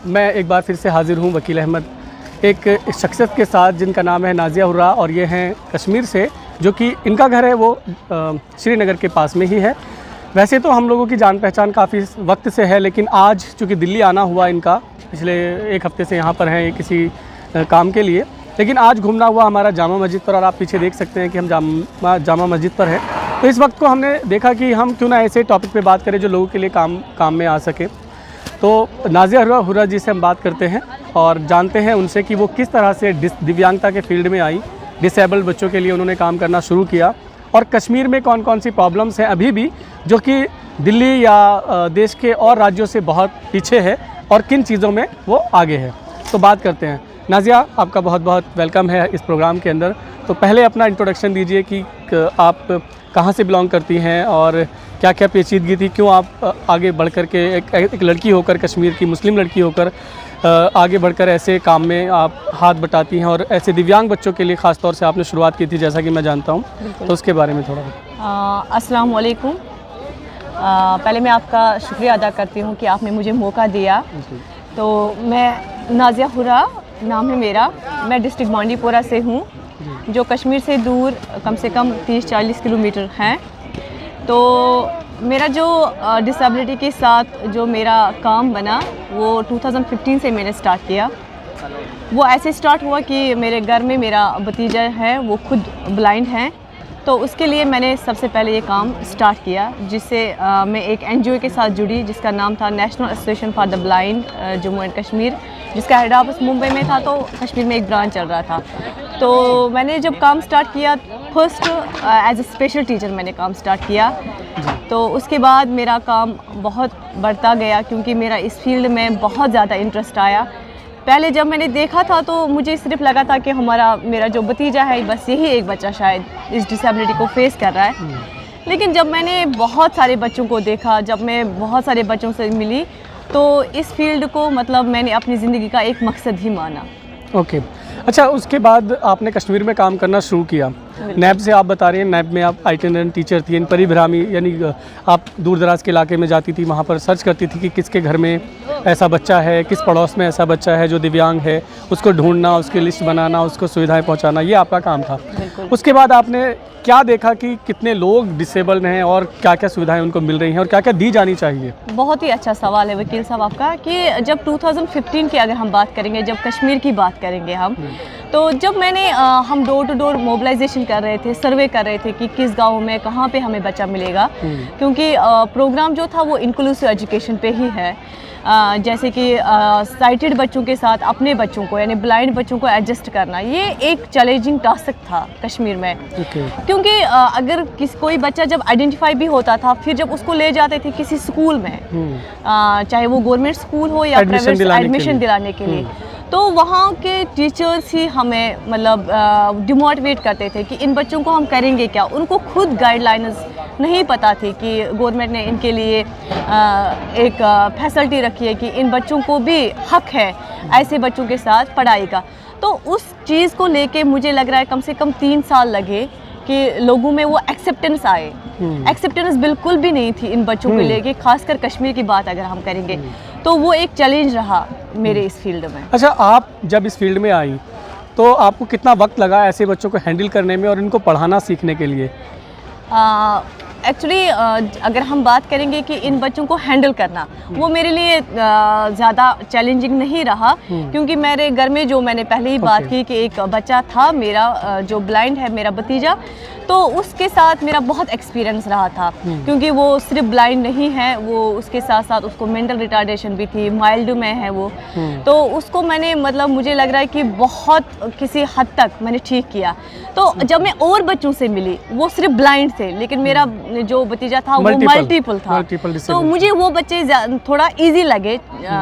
मैं एक बार फिर से हाज़िर हूँ वकील अहमद एक शख्सियत के साथ जिनका नाम है नाज़िया हुर्रा और ये हैं कश्मीर से, जो कि इनका घर है वो श्रीनगर के पास में ही है। वैसे तो हम लोगों की जान पहचान काफ़ी वक्त से है, लेकिन आज चूँकि दिल्ली आना हुआ इनका, पिछले एक हफ़्ते से यहाँ पर हैं किसी काम के लिए, लेकिन आज घूमना हुआ हमारा जामा मस्जिद पर और आप पीछे देख सकते हैं कि हम जामा मस्जिद पर हैं। तो इस वक्त को हमने देखा कि हम क्यों ना ऐसे टॉपिक पे बात करें जो लोगों के लिए काम में आ सके। तो नाज़िया हुर्रा जी से हम बात करते हैं और जानते हैं उनसे कि वो किस तरह से दिव्यांगता के फील्ड में आई, डिसेबल्ड बच्चों के लिए उन्होंने काम करना शुरू किया और कश्मीर में कौन कौन सी प्रॉब्लम्स हैं अभी भी जो कि दिल्ली या देश के और राज्यों से बहुत पीछे है और किन चीज़ों में वो आगे है। तो बात करते हैं। नाज़िया, आपका बहुत बहुत वेलकम है इस प्रोग्राम के अंदर। तो पहले अपना इंट्रोडक्शन दीजिए कि आप कहाँ से बिलोंग करती हैं और क्या क्या पेचीदगी थी, क्यों आप आगे बढ़ कर के एक लड़की होकर, कश्मीर की मुस्लिम लड़की होकर आगे बढ़कर ऐसे काम में आप हाथ बटाती हैं और ऐसे दिव्यांग बच्चों के लिए ख़ास तौर से आपने शुरुआत की थी, जैसा कि मैं जानता हूँ। तो उसके बारे में थोड़ा अस्सलाम वालेकुम। पहले मैं आपका शुक्रिया अदा करती हूँ कि आपने मुझे मौका दिया। तो मैं नाज़िया हुर्रा नाम है मेरा, मैं डिस्ट्रिक्ट बांडीपोरा से हूँ, जो कश्मीर से दूर कम से कम 30-40 किलोमीटर हैं। तो मेरा जो डिसेबिलिटी के साथ जो मेरा काम बना वो 2015 से मैंने स्टार्ट किया। वो ऐसे स्टार्ट हुआ कि मेरे घर में मेरा भतीजा है, वो खुद ब्लाइंड हैं, तो उसके लिए मैंने सबसे पहले ये काम स्टार्ट किया, जिससे मैं एक NGO के साथ जुड़ी जिसका नाम था national association for the blind Jammu and Kashmir, जिसका हेड ऑफिस मुंबई में था, तो कश्मीर में एक ब्रांच चल रहा था। तो मैंने जब काम स्टार्ट किया, first as a special teacher मैंने काम स्टार्ट किया। तो उसके बाद मेरा काम बहुत बढ़ता गया क्योंकि मेरा इस फील्ड में बहुत ज़्यादा इंटरेस्ट आया। पहले जब मैंने देखा था तो मुझे सिर्फ लगा था कि मेरा जो भतीजा है बस यही एक बच्चा शायद इस डिसेबिलिटी को फेस कर रहा है। लेकिन जब मैंने बहुत सारे बच्चों को देखा, जब मैं बहुत सारे बच्चों से मिली, तो इस फील्ड को मतलब मैंने अपनी ज़िंदगी का एक मकसद ही माना। ओके। अच्छा, उसके बाद आपने कश्मीर में काम करना शुरू किया। नैब से आप बता रहे हैं, नैब में आप आइटिनरेंट टीचर थी, परिभ्रामी, यानी आप दूर दराज के इलाके में जाती थी, वहाँ पर सर्च करती थी कि किसके घर में ऐसा बच्चा है, किस पड़ोस में ऐसा बच्चा है जो दिव्यांग है, उसको ढूंढना, उसकी लिस्ट बनाना, उसको सुविधाएं पहुँचाना, ये आपका काम था। उसके बाद आपने क्या देखा कि कितने लोग डिसेबल्ड हैं और क्या क्या सुविधाएं उनको मिल रही हैं और क्या क्या दी जानी चाहिए? बहुत ही अच्छा सवाल है वकील साहब आपका कि जब 2015 की अगर हम बात करेंगे, जब कश्मीर की बात करेंगे हम, तो जब हम डोर टू डोर मोबिलाइजेशन कर रहे थे, सर्वे कर रहे थे कि किस गांव में कहाँ पे हमें बच्चा मिलेगा, क्योंकि प्रोग्राम जो था वो इंक्लूसिव एजुकेशन पे ही है। जैसे कि साइटेड बच्चों के साथ अपने बच्चों को यानी ब्लाइंड बच्चों को एडजस्ट करना, ये एक चैलेंजिंग टास्क था कश्मीर में। क्योंकि अगर कोई बच्चा जब आइडेंटिफाई भी होता था, फिर जब उसको ले जाते थे किसी स्कूल में, चाहे वो गवर्नमेंट स्कूल हो या प्राइवेट, एडमिशन दिलाने के लिए, तो वहाँ के टीचर्स ही हमें मतलब डिमोटिवेट करते थे कि इन बच्चों को हम करेंगे क्या। उनको खुद गाइडलाइंस नहीं पता थी कि गवर्नमेंट ने इनके लिए एक फैसिलिटी रखी है कि इन बच्चों को भी हक है ऐसे बच्चों के साथ पढ़ाई का। तो उस चीज़ को लेके मुझे लग रहा है कम से कम 3 साल लगे कि लोगों में वो एक्सेप्टेंस आए। एक्सेप्टेंस बिल्कुल भी नहीं थी इन बच्चों को लेके, खासकर कश्मीर की बात अगर हम करेंगे, तो वो एक चैलेंज रहा मेरे इस फील्ड में। अच्छा, आप जब इस फील्ड में आई तो आपको कितना वक्त लगा ऐसे बच्चों को हैंडल करने में और इनको पढ़ाना सीखने के लिए? एक्चुअली अगर हम बात करेंगे कि इन बच्चों को हैंडल करना, वो मेरे लिए ज़्यादा चैलेंजिंग नहीं रहा, क्योंकि मेरे घर में जो मैंने पहले ही बात की कि एक बच्चा था मेरा जो ब्लाइंड है, मेरा भतीजा, तो उसके साथ मेरा बहुत एक्सपीरियंस रहा था। क्योंकि वो सिर्फ ब्लाइंड नहीं है, वो उसके साथ साथ उसको मेंटल रिटार्डेशन भी थी, माइल्ड में है वो। तो उसको मैंने मतलब मुझे लग रहा है कि बहुत किसी हद तक मैंने ठीक किया। तो जब मैं और बच्चों से मिली, वो सिर्फ ब्लाइंड थे, लेकिन मेरा जो भतीजा था वो मल्टीपल था, तो मुझे वो बच्चे थोड़ा इजी लगे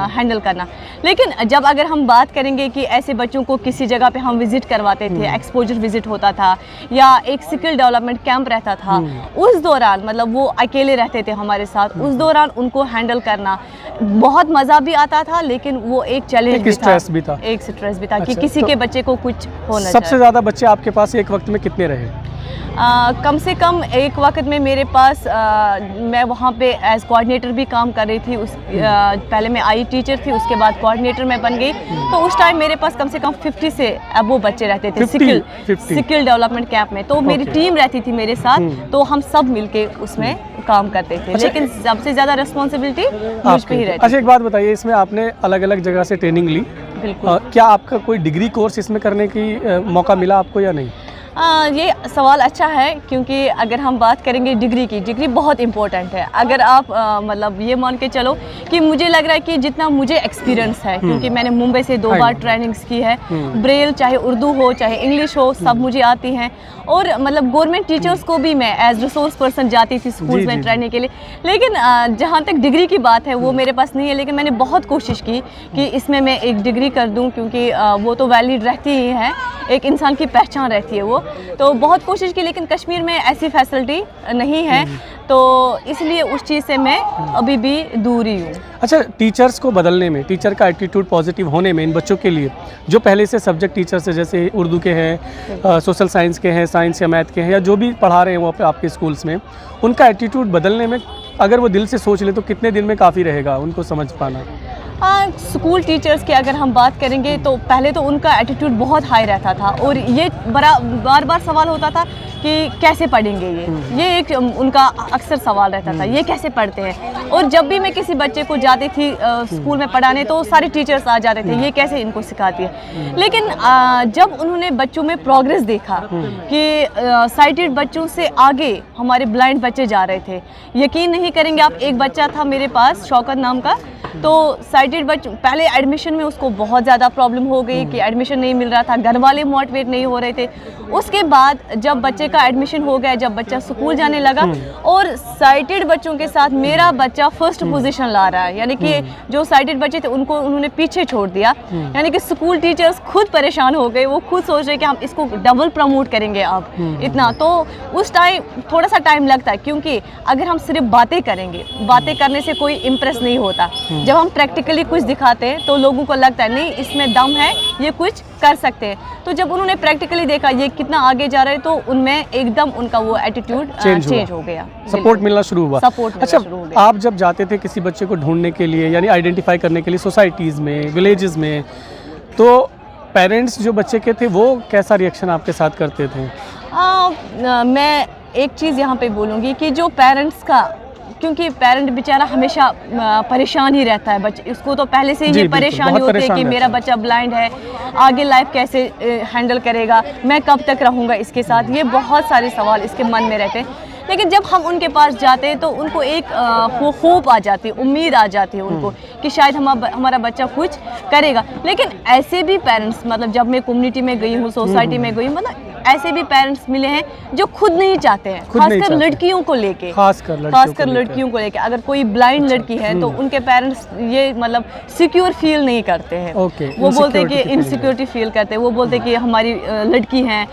हैंडल करना। लेकिन जब अगर हम बात करेंगे कि ऐसे बच्चों को किसी जगह पे हम विजिट करवाते थे, एक्सपोजर विजिट होता था या एक स्किल डेवलपमेंट कैंप रहता था, उस दौरान मतलब वो अकेले रहते थे हमारे साथ, उस दौरान उनको हैंडल करना बहुत मज़ा भी आता था, लेकिन वो एक चैलेंज भी था, एक स्ट्रेस भी था कि किसी के बच्चे को कुछ होना। सबसे ज़्यादा बच्चे आपके पास एक वक्त में कितने रहे? कम से कम एक वक्त में मेरे पास मैं वहाँ पे एज कोऑर्डिनेटर भी काम कर रही थी। पहले मैं आई टीचर थी, उसके बाद कोऑर्डिनेटर मैं बन गई। तो उस टाइम मेरे पास कम से कम 50 से अबो बच्चे रहते थे स्किल डेवलपमेंट कैंप में। तो मेरी टीम रहती थी मेरे साथ, तो हम सब मिलके उसमें काम करते थे। लेकिन सबसे ज़्यादा रिस्पॉन्सिबिलिटी मुझ पे ही रहती। अच्छा, एक बात बताइए, इसमें आपने अलग अलग जगह से ट्रेनिंग ली, बिल्कुल। क्या आपका कोई डिग्री कोर्स इसमें करने की मौका मिला आपको या नहीं? ये सवाल अच्छा है, क्योंकि अगर हम बात करेंगे डिग्री की, डिग्री बहुत इम्पोर्टेंट है। अगर आप मतलब ये मान के चलो कि मुझे लग रहा है कि जितना मुझे एक्सपीरियंस है, क्योंकि मैंने मुंबई से 2 बार ट्रेनिंग्स की है, ब्रेल चाहे उर्दू हो चाहे इंग्लिश हो, सब मुझे आती हैं। और मतलब गवर्नमेंट टीचर्स को भी मैं एज रिसोर्स पर्सन जाती थी स्कूल में ट्रेनिंग के लिए। लेकिन जहाँ तक डिग्री की बात है वो मेरे पास नहीं है, लेकिन मैंने बहुत कोशिश की कि इसमें मैं एक डिग्री कर दूँ, क्योंकि वो तो वैलिड रहती ही है, एक इंसान की पहचान रहती है वो। तो बहुत कोशिश की, लेकिन कश्मीर में ऐसी फैसिलिटी नहीं है, तो इसलिए उस चीज़ से मैं अभी भी दूर ही हूँ। अच्छा, टीचर्स को बदलने में, टीचर का एटीट्यूड पॉजिटिव होने में इन बच्चों के लिए जो पहले से सब्जेक्ट टीचर्स है, जैसे उर्दू के हैं, सोशल साइंस के हैं, साइंस या मैथ के हैं, या जो भी पढ़ा रहे हैं वो आपके स्कूल्स में, उनका एटीट्यूड बदलने में अगर वो दिल से सोच ले तो कितने दिन में काफ़ी रहेगा उनको समझ पाना? स्कूल टीचर्स की अगर हम बात करेंगे तो पहले तो उनका एटीट्यूड बहुत हाई रहता था, और ये बार बार सवाल होता था कि कैसे पढ़ेंगे ये एक उनका अक्सर सवाल रहता था, ये कैसे पढ़ते हैं। और जब भी मैं किसी बच्चे को जाती थी स्कूल में पढ़ाने, तो सारे टीचर्स आ जाते थे, ये कैसे इनको सिखाती है। लेकिन जब उन्होंने बच्चों में प्रोग्रेस देखा कि साइटेड बच्चों से आगे हमारे ब्लाइंड बच्चे जा रहे थे, यकीन नहीं करेंगे आप, एक बच्चा था मेरे पास शौकत नाम का, तो साइटेड बच्चे पहले एडमिशन में उसको बहुत ज़्यादा प्रॉब्लम हो गई कि एडमिशन नहीं मिल रहा था, घर वाले मोटिवेट नहीं हो रहे थे। उसके बाद जब बच्चे का एडमिशन हो गया, जब बच्चा स्कूल जाने लगा, और साइटेड बच्चों के साथ मेरा बच्चा फर्स्ट पोजीशन ला रहा है, यानी कि जो साइटेड बच्चे थे उनको उन्होंने पीछे छोड़ दिया। यानी कि स्कूल टीचर्स खुद परेशान हो गए, वो खुद सोच रहे कि हम इसको डबल प्रमोट करेंगे अब इतना। तो उस टाइम थोड़ा सा टाइम लगता है, क्योंकि अगर हम सिर्फ बातें करेंगे, बातें करने से कोई इम्प्रेस नहीं होता। जब हम प्रैक्टिकली कुछ दिखाते हैं तो लोगों को लगता है नहीं इसमें दम है, ये कुछ कर सकते हैं। तो जब उन्होंने प्रैक्टिकली देखा ये कितना आगे जा रहा है, तो उनमें एकदम उनका वो एटीट्यूड चेंज हो गया, सपोर्ट मिलना शुरू हुआ। अच्छा, आप जब जाते थे किसी बच्चे को ढूंढने के लिए, यानी आइडेंटिफाई करने के लिए सोसाइटीज़ में, विलेजेस में, तो पेरेंट्स जो बच्चे के थे वो कैसा रिएक्शन आपके साथ करते थे? मैं एक चीज़ यहाँ पे बोलूँगी कि जो पेरेंट्स का, क्योंकि पेरेंट बेचारा हमेशा परेशान ही रहता है, बच्चे उसको तो पहले से ही ये परेशानी होती है कि मेरा बच्चा ब्लाइंड है, आगे लाइफ कैसे हैंडल करेगा, मैं कब तक रहूँगा इसके साथ, ये बहुत सारे सवाल इसके मन में रहते हैं। लेकिन जब हम उनके पास जाते हैं तो उनको एक होप आ जाती है, उम्मीद आ जाती है उनको कि शायद हमारा बच्चा कुछ करेगा। लेकिन ऐसे भी पेरेंट्स, मतलब जब मैं कम्युनिटी में गई हूँ, सोसाइटी में गई हूँ, मतलब ऐसे भी पेरेंट्स मिले हैं जो खुद नहीं चाहते हैं, खासकर लड़कियों को लेके, खासकर लड़कियों को लेके। अगर कोई ब्लाइंड लड़की है तो उनके पेरेंट्स ये मतलब सिक्योर फील नहीं करते हैं। वो बोलते हैं कि इनसिक्योरिटी फील करते हैं, वो बोलते हैं कि हमारी लड़की है,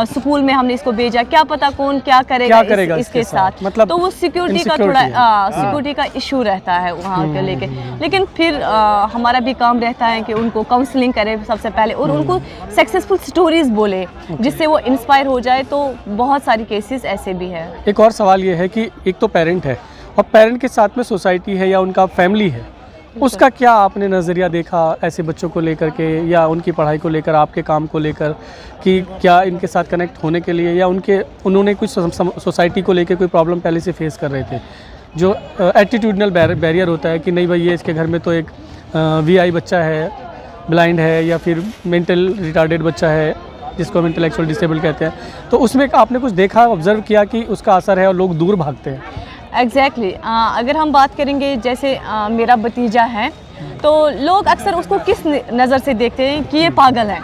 स्कूल में हमने इसको भेजा, क्या पता कौन क्या करेगा इसके साथ, मतलब तो वो सिक्योरिटी का थोड़ा सिक्योरिटी का इशू रहता है वहाँ के लेके। लेकिन फिर हमारा भी काम रहता है कि उनको काउंसलिंग करें सबसे पहले, और उनको सक्सेसफुल स्टोरीज बोले जिससे वो इंस्पायर हो जाए। तो बहुत सारी केसेस ऐसे भी है। एक और सवाल ये है कि एक तो पेरेंट है, और पेरेंट के साथ में सोसाइटी है या उनका फैमिली है, उसका क्या आपने नज़रिया देखा ऐसे बच्चों को लेकर के, या उनकी पढ़ाई को लेकर, आपके काम को लेकर, कि क्या इनके साथ कनेक्ट होने के लिए, या उन्होंने कुछ सोसाइटी को लेकर कोई प्रॉब्लम पहले से फेस कर रहे थे, जो एटीट्यूडनल बैरियर होता है कि नहीं भाई ये इसके घर में तो एक VI बच्चा है, ब्लाइंड है, या फिर मेंटल रिटार्डेड बच्चा है जिसको हम इंटेलेक्चुअल डिसेबल कहते हैं, तो उसमें आपने कुछ देखा, ऑब्जर्व किया कि उसका असर है और लोग दूर भागते हैं? एग्जैक्टली अगर हम बात करेंगे, जैसे मेरा भतीजा है, तो लोग अक्सर उसको किस नज़र से देखते हैं कि ये पागल है,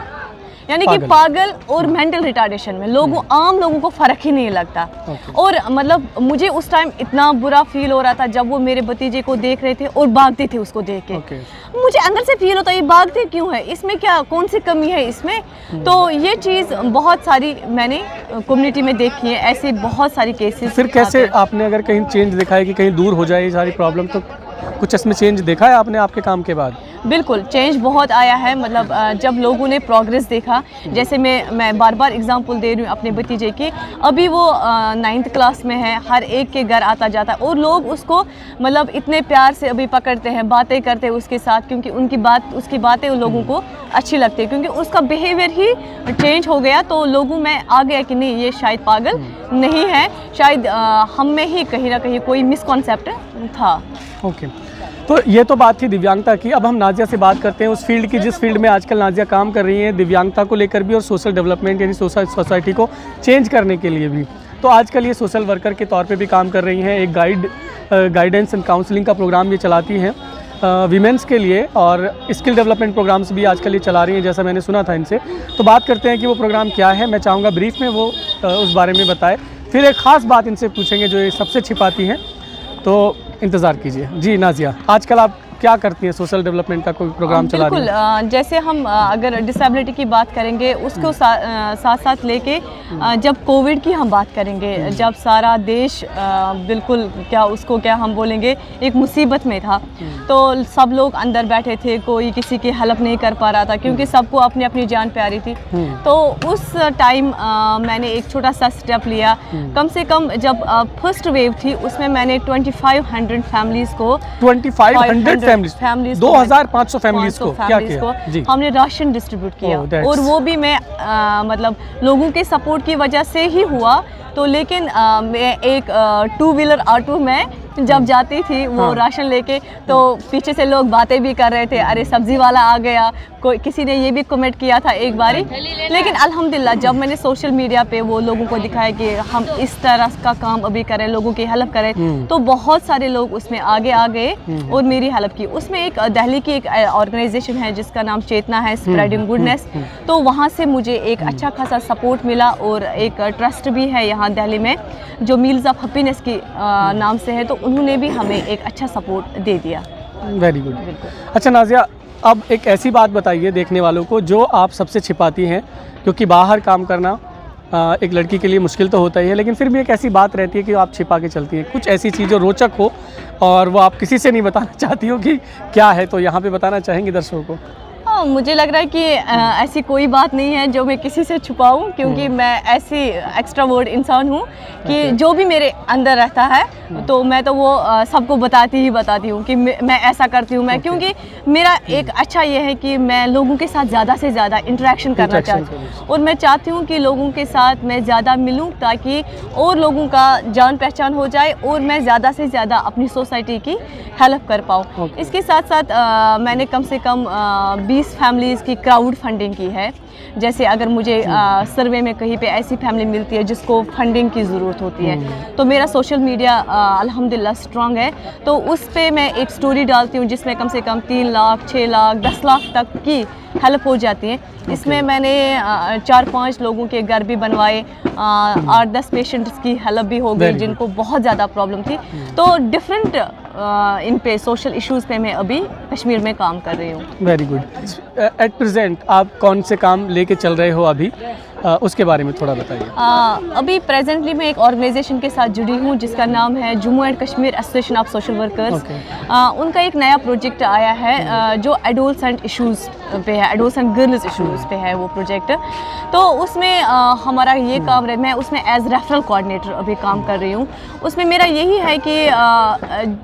यानी कि पागल और मेंटल रिटार्डेशन में आम लोगों को फ़र्क ही नहीं लगता। और मतलब मुझे उस टाइम इतना बुरा फील हो रहा था जब वो मेरे भतीजे को देख रहे थे और भागते थे उसको देख के। मुझे अंदर से फील होता है ये भागते क्यों है, इसमें क्या कौन सी कमी है इसमें। तो ये चीज़ बहुत सारी मैंने कम्युनिटी में देखी है, ऐसे बहुत सारी केसेस। फिर कैसे आपने अगर कहीं चेंज देखा है कि कहीं दूर हो जाए ये सारी प्रॉब्लम, तो कुछ इसमें चेंज देखा है आपने आपके काम के बाद? बिल्कुल चेंज बहुत आया है। मतलब जब लोगों ने प्रोग्रेस देखा, जैसे मैं बार बार एग्जांपल दे रही हूँ अपने भतीजे की, अभी वो 9th क्लास में है, हर एक के घर आता जाता है और लोग उसको मतलब इतने प्यार से अभी पकड़ते हैं, बातें करते हैं उसके साथ, क्योंकि उसकी बातें उन लोगों को अच्छी लगती है, क्योंकि उसका बिहेवियर ही चेंज हो गया। तो लोगों में आ गया कि नहीं, ये शायद पागल नहीं है, शायद हम में ही कहीं ना कहीं कोई मिसकॉन्सेप्ट था। ओके, तो ये तो बात थी दिव्यांगता की। अब हम नाजिया से बात करते हैं उस फील्ड की जिस फील्ड में आजकल नाजिया काम कर रही हैं, दिव्यांगता को लेकर भी और सोशल डेवलपमेंट यानी सोसाइटी को चेंज करने के लिए भी। तो आजकल ये सोशल वर्कर के तौर पे भी काम कर रही हैं, एक गाइडेंस एंड काउंसलिंग का प्रोग्राम ये चलाती हैं वीमेंस के लिए, और स्किल डेवलपमेंट प्रोग्राम्स भी आजकल ये चला रही हैं, जैसा मैंने सुना था इनसे। तो बात करते हैं कि वो प्रोग्राम क्या है। मैं चाहूँगा ब्रीफ में वो उस बारे में बताए, फिर एक ख़ास बात इनसे पूछेंगे जो ये सबसे छिपाती हैं, तो इंतज़ार कीजिए। जी नाजिया, आजकल आप क्या करती हैं? सोशल डेवलपमेंट का कोई प्रोग्राम चला रही हैं? बिल्कुल, जैसे हम अगर डिसेबिलिटी की बात करेंगे उसको साथ साथ लेके जब कोविड की हम बात करेंगे, जब सारा देश बिल्कुल क्या हम बोलेंगे एक मुसीबत में था, तो सब लोग अंदर बैठे थे, कोई किसी की हेल्प नहीं कर पा रहा था, क्योंकि सबको अपनी अपनी जान प्यारी थी। तो उस टाइम मैंने एक छोटा सा स्टेप लिया। कम से कम जब फर्स्ट वेव थी उसमें मैंने 2500 फैमिलीज़ को 2500 फैमिलीज 2500 फैमिलीज को क्या किया? जी, हमने राशन डिस्ट्रीब्यूट किया, और वो भी मैं मतलब लोगों के सपोर्ट की वजह से ही हुआ। तो लेकिन मैं एक 2 व्हीलर ऑटो में जब जाती थी वो राशन लेके, तो पीछे से लोग बातें भी कर रहे थे, अरे सब्जी वाला आ गया, कोई किसी ने ये भी कमेंट किया था एक बारी। लेकिन अल्हम्दुलिल्लाह जब मैंने सोशल मीडिया पे वो लोगों को दिखाया कि हम इस तरह का काम अभी करें, लोगों की हेल्प करें, तो बहुत सारे लोग उसमें आगे आ गए और मेरी हेल्प की। उसमें एक दिल्ली की एक ऑर्गेनाइजेशन है जिसका नाम चेतना है, स्प्रेडिंग गुडनेस। तो वहाँ से मुझे एक अच्छा खासा सपोर्ट मिला, और एक ट्रस्ट भी है यहाँ दिल्ली में जो मील्स ऑफ हैप्पीनेस की नाम से है, तो उन्होंने भी हमें एक अच्छा सपोर्ट दे दिया। Very good. अच्छा नाजिया, अब एक ऐसी बात बताइए देखने वालों को जो आप सबसे छिपाती हैं, क्योंकि बाहर काम करना एक लड़की के लिए मुश्किल तो होता ही है, लेकिन फिर भी एक ऐसी बात रहती है कि आप छिपा के चलती हैं, कुछ ऐसी चीज़ जो रोचक हो और वो आप किसी से नहीं बताना चाहती हो कि क्या है, तो यहाँ पे बताना चाहेंगी दर्शकों को? मुझे लग रहा है कि ऐसी कोई बात नहीं है जो मैं किसी से छुपाऊं, क्योंकि मैं ऐसी एक्स्ट्रावर्ट इंसान हूं कि जो भी मेरे अंदर रहता है तो मैं तो वो सबको बताती हूं कि मैं ऐसा करती हूं। मैं क्योंकि मेरा एक अच्छा ये है कि मैं लोगों के साथ ज़्यादा से ज़्यादा इंटरेक्शन करना चाहती हूँ, और मैं चाहती हूँ कि लोगों के साथ मैं ज़्यादा मिलूँ, ताकि और लोगों का जान पहचान हो जाए और मैं ज़्यादा से ज़्यादा अपनी सोसाइटी की हेल्प कर पाऊँ। इसके साथ साथ मैंने कम से कम 20 फैमिलीज़ की क्राउड फंडिंग की है। जैसे अगर मुझे सर्वे में कहीं पे ऐसी फैमिली मिलती है जिसको फंडिंग की ज़रूरत होती है, तो मेरा सोशल मीडिया अल्हम्दुलिल्लाह स्ट्रॉन्ग है, तो उस पे मैं एक स्टोरी डालती हूँ जिसमें कम से कम 3 लाख 6 लाख 10 लाख तक की हेल्प हो जाती है। इसमें मैंने 4-5 लोगों के घर भी बनवाए, 8-10 पेशेंट्स की हेल्प भी हो गई जिनको बहुत ज़्यादा प्रॉब्लम थी। तो डिफरेंट इन पे सोशल इश्यूज़ पे मैं अभी कश्मीर में काम कर रही हूँ। Very good. एट प्रेजेंट आप कौन से काम लेके चल रहे हो अभी, उसके बारे में थोड़ा बताइए। अभी प्रेजेंटली मैं एक ऑर्गेनाइजेशन के साथ जुड़ी हूँ जिसका नाम है Jammu and Kashmir association of social workers. उनका एक नया प्रोजेक्ट आया है जो एडोलसेंट इश्यूज़ पे है, एडोलसेंट गर्ल्स इश्यूज़ पे है वो प्रोजेक्ट। तो उसमें हमारा ये काम रहे, मैं उसमें एज रेफरल कोऑर्डिनेटर अभी काम कर रही हूँ। उसमें मेरा यही है कि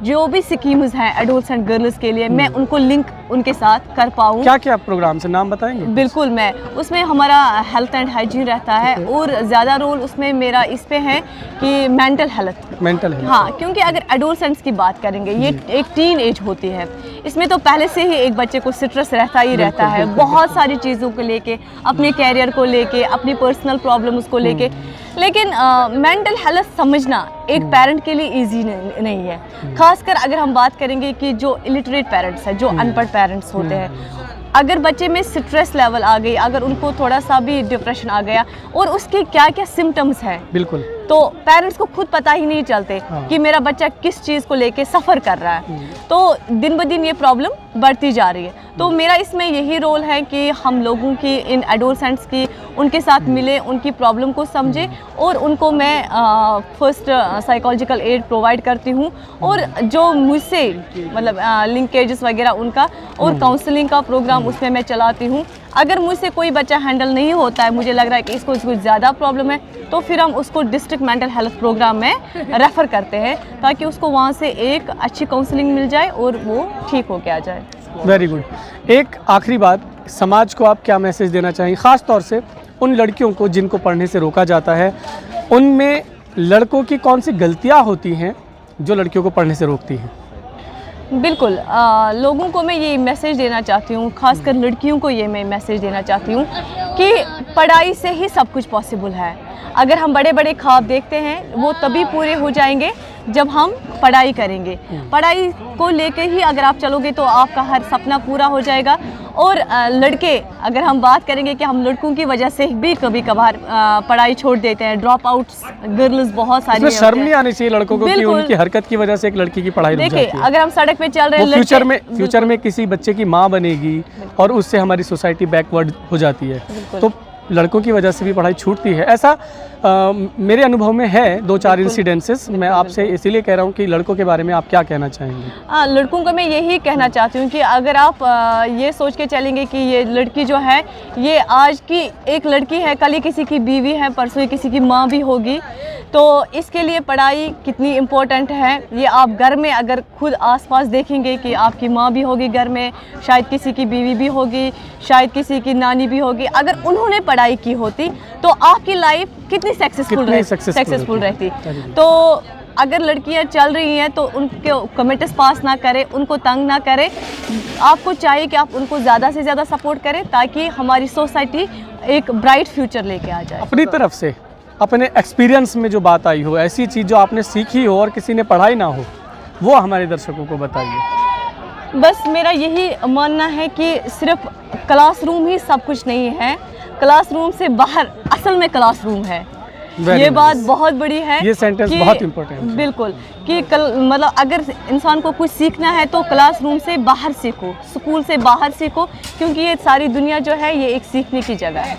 जो भी स्कीम्स हैं एडोलसेंट गर्ल्स के लिए, मैं उनको लिंक उनके साथ कर पाऊँ। क्या क्या प्रोग्राम से नाम बताएंगे? बिल्कुल, मैं उसमें हमारा हेल्थ एंड हाइजीन रहता है, और ज़्यादा रोल उसमें मेरा इस पे है कि मेंटल हेल्थ। हाँ, क्योंकि अगर एडोलसेंट्स की बात करेंगे, ये एक टीन एज होती है, इसमें तो पहले से ही एक बच्चे को स्ट्रेस रहता ही रहता है, बहुत सारी चीज़ों को लेके, अपने कैरियर को लेके, अपनी पर्सनल प्रॉब्लम्स को लेके। लेकिन मेंटल हेल्थ समझना एक पेरेंट के लिए इजी नहीं है, खासकर अगर हम बात करेंगे कि जो इलिटरेट पेरेंट्स हैं, जो अनपढ़ पेरेंट्स होते हैं। अगर बच्चे में स्ट्रेस लेवल आ गई, अगर उनको थोड़ा सा भी डिप्रेशन आ गया, और उसके क्या क्या सिम्टम्स हैं, बिल्कुल तो पेरेंट्स को खुद पता ही नहीं चलते कि मेरा बच्चा किस चीज़ को लेके सफ़र कर रहा है। तो दिन ब दिन ये प्रॉब्लम बढ़ती जा रही है। तो मेरा इसमें यही रोल है कि हम लोगों की, इन एडोलसेंट्स की, उनके साथ मिले, उनकी प्रॉब्लम को समझे और उनको मैं फर्स्ट साइकोलॉजिकल एड प्रोवाइड करती हूँ और जो मुझसे मतलब लिंकेजेस वगैरह उनका और काउंसलिंग का प्रोग्राम उसमें मैं चलाती हूँ। अगर मुझसे कोई बच्चा हैंडल नहीं होता है, मुझे लग रहा है कि इसको कुछ ज़्यादा प्रॉब्लम है, तो फिर हम उसको डिस्ट्रिक्ट मेंटल हेल्थ प्रोग्राम में रेफ़र करते हैं ताकि उसको वहाँ से एक अच्छी काउंसलिंग मिल जाए और वो ठीक हो के आ जाए। Very good. एक आखिरी बात, समाज को आप क्या मैसेज देना चाहेंगे, ख़ास तौर से उन लड़कियों को जिनको पढ़ने से रोका जाता है? उनमें लड़कों की कौन सी गलतियाँ होती हैं जो लड़कियों को पढ़ने से रोकती हैं? बिल्कुल, लोगों को मैं ये मैसेज देना चाहती हूँ, खासकर लड़कियों को ये मैं मैसेज देना चाहती हूँ कि पढ़ाई से ही सब कुछ पॉसिबल है। अगर हम बड़े बड़े ख्वाब देखते हैं वो तभी पूरे हो जाएंगे जब हम पढ़ाई करेंगे। पढ़ाई को लेके ही अगर आप चलोगे तो आपका हर सपना पूरा हो जाएगा। और लड़के, अगर हम बात करेंगे कि हम लड़कों की वजह से भी कभी कभार पढ़ाई छोड़ देते हैं, ड्रॉप आउट्स गर्ल्स बहुत सारी हैं। शर्म नहीं आनी चाहिए लड़कों को कि उनकी हरकत की वजह से एक लड़की की पढ़ाई रुक जाती है। देखिए, अगर हम सड़क पे चल रहे हैं, फ्यूचर में किसी बच्चे की माँ बनेगी और उससे हमारी सोसाइटी बैकवर्ड हो जाती है। तो लड़कों की वजह से भी पढ़ाई छूटती है। ऐसा मेरे अनुभव में है 2-4 इंसिडेंसेस। मैं आपसे इसीलिए कह रहा हूँ कि लड़कों के बारे में आप क्या कहना चाहेंगे? लड़कों को मैं यही कहना चाहती हूँ कि अगर आप ये सोच के चलेंगे कि ये लड़की जो है ये आज की एक लड़की है, कल ही किसी की बीवी है, परसों ही किसी की माँ भी होगी, तो इसके लिए पढ़ाई कितनी इम्पोर्टेंट है ये आप घर में अगर खुद आसपास देखेंगे कि आपकी माँ भी होगी घर में, शायद किसी की बीवी भी होगी, शायद किसी की नानी भी होगी, अगर उन्होंने पढ़ाई की होती तो आपकी लाइफ कितनी सक्सेसफुल रहती। तो अगर लड़कियां चल रही हैं तो उनके कमेंट्स पास ना करें, उनको तंग ना करें। आपको चाहिए कि आप उनको ज़्यादा से ज़्यादा सपोर्ट करें ताकि हमारी सोसाइटी एक ब्राइट फ्यूचर लेके आ जाए। अपनी तरफ से अपने एक्सपीरियंस में जो बात आई हो, ऐसी चीज़ जो आपने सीखी हो और किसी ने पढ़ाई ना हो, वो हमारे दर्शकों को बताइए। बस मेरा यही मानना है कि सिर्फ क्लासरूम ही सब कुछ नहीं है, क्लासरूम से बाहर असल में क्लासरूम है। ये बात बहुत बड़ी है, ये सेंटेंस बहुत इम्पोर्टेंट है। बिल्कुल कि मतलब अगर इंसान को कुछ सीखना है तो क्लासरूम से बाहर सीखो, स्कूल से बाहर सीखो, क्योंकि ये सारी दुनिया जो है ये एक सीखने की जगह है।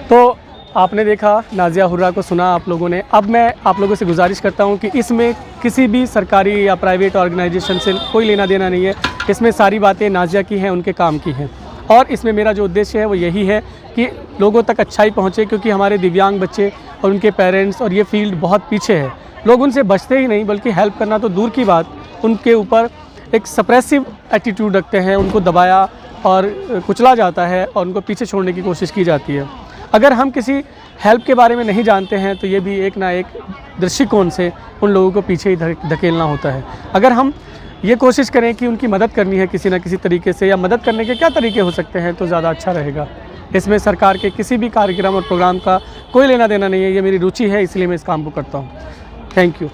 तो आपने देखा, नाज़िया हुर्रा को सुना आप लोगों ने। अब मैं आप लोगों से गुजारिश करता हूं कि इसमें किसी भी सरकारी या प्राइवेट ऑर्गेनाइजेशन से कोई लेना देना नहीं है। इसमें सारी बातें नाज़िया की हैं, उनके काम की हैं, और इसमें मेरा जो उद्देश्य है वो यही है कि लोगों तक अच्छाई पहुंचे, क्योंकि हमारे दिव्यांग बच्चे और उनके पेरेंट्स और ये फील्ड बहुत पीछे है। लोग उनसे बचते ही नहीं, बल्कि हेल्प करना तो दूर की बात, उनके ऊपर एक सप्रेसिव एटीट्यूड रखते हैं, उनको दबाया और कुचला जाता है और उनको पीछे छोड़ने की कोशिश की जाती है। अगर हम किसी हेल्प के बारे में नहीं जानते हैं तो ये भी एक ना एक दृष्टिकोण से उन लोगों को पीछे ही धकेलना होता है। अगर हम ये कोशिश करें कि उनकी मदद करनी है किसी न किसी तरीके से, या मदद करने के क्या तरीके हो सकते हैं, तो ज़्यादा अच्छा रहेगा। इसमें सरकार के किसी भी कार्यक्रम और प्रोग्राम का कोई लेना देना नहीं है। ये मेरी रुचि है, इसलिए मैं इस काम को करता हूँ। Thank you.